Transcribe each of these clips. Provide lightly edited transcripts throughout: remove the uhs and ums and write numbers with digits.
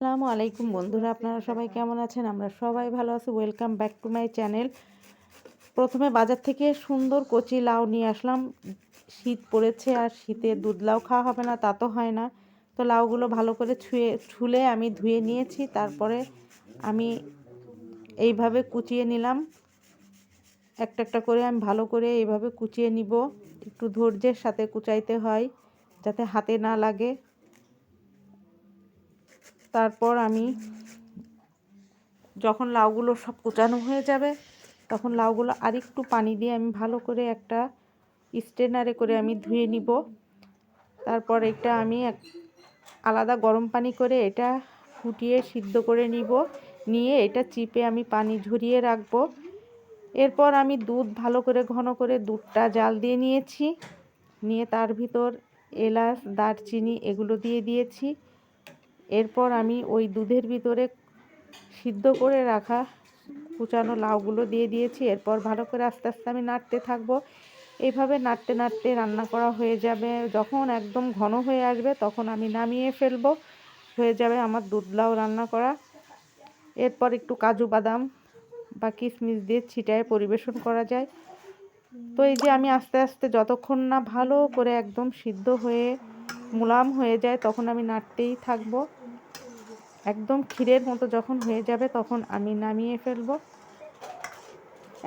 আসসালামু আলাইকুম বন্ধুরা, আপনারা সবাই কেমন আছেন? আমরা সবাই ভালো আছি। Welcome back to my channel. প্রথমে বাজার থেকে সুন্দর কচি লাউ নিয়ে আসলাম। শীত পড়েছে আর শীতে দুধ লাউ খাওয়া হবে না তা তো হয় না। তো লাউগুলো ভালো করে ছুলে আমি ধুয়ে নিয়েছি। তারপরে আমি এইভাবে কুচিয়ে নিলাম। একটা একটা করে আমি ভালো করে এইভাবে কুচিয়ে নিব। একটু ধৈর্যের সাথে কুচাইতে হয় যাতে হাতে না লাগে। তারপর আমি যখন লাউগুলো সব কুচানো হয়ে যাবে তখন লাউগুলো আরেকটু পানি দিয়ে আমি ভালো করে একটা স্ট্রেনারে করে আমি ধুয়ে নিব। তারপর এটা আমি আলাদা গরম পানি করে এটা ফুটিয়ে সিদ্ধ করে নিয়ে এটা চিপে আমি পানি ঝরিয়ে রাখবো। এরপর আমি দুধ ভালো করে ঘন করে দুধটা জাল দিয়ে নিয়ে তার ভিতর এলাচ দারচিনি এগুলো দিয়ে দিয়েছি। এরপর আমি ওই দুধের ভিতরে সিদ্ধ করে রাখা কুচানো লাউগুলো দিয়ে দিয়েছি। এরপর ভালো করে আস্তে আস্তে আমি নাড়তে থাকবো। এইভাবে নাড়তে নাড়তে রান্না করা হয়ে যাবে। যখন একদম ঘন হয়ে আসবে তখন আমি নামিয়ে ফেলবো। হয়ে যাবে আমার দুধ লাউ রান্না করা। এরপর একটু কাজু বাদাম বা কিশমিশ দিয়ে ছিটায় পরিবেশন করা যায়। তো এই যে আমি আস্তে আস্তে যতক্ষণ না ভালো করে একদম সিদ্ধ হয়ে মুলাম হয়ে যায় তখন আমি নাড়তেই থাকবো। একদম ক্ষীরের মতো যখন হয়ে যাবে তখন আমি নামিয়ে ফেলবো।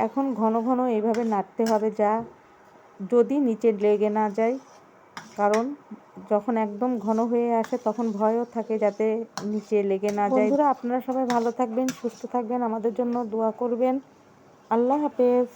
এখন ঘন ঘন এইভাবে নাড়তে হবে যদি নিচে লেগে না যায়, কারণ যখন একদম ঘন হয়ে আসে তখন ভয়ও থাকে যাতে নিচে লেগে না যায়। বন্ধুরা, আপনারা সবাই ভালো থাকবেন, সুস্থ থাকবেন, আমাদের জন্য দোয়া করবেন। আল্লাহ হাফেজ।